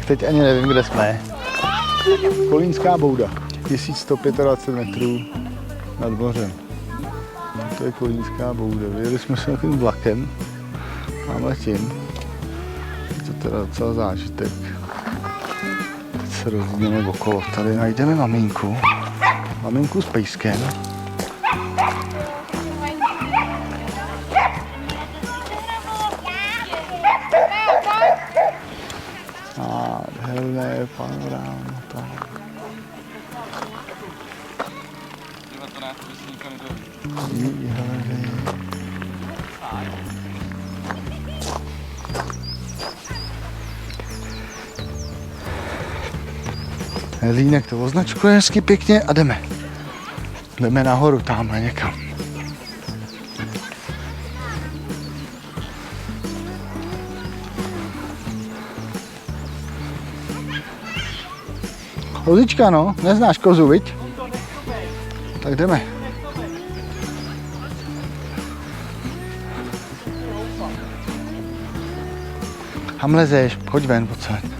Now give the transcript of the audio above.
teď ani nevím, kde jsme. Kolínská bouda, 1125 metrů nad mořem. To je Kolínská bouda. Vyjeli jsme se takovým vlakem. Mám letím. Je to teda docela zážitek. Teď se rozhodněme okolo. Tady najdeme maminku. Maminku s pejskem. Nádherné panoráma tam. Výhledy. Helínek to označkuje hezky pěkně a jdeme. Jdeme nahoru, tamhle někam. Kozička, no, neznáš kozu, viď? Tak jdeme. Ham lezeš, pojď ven, pojď.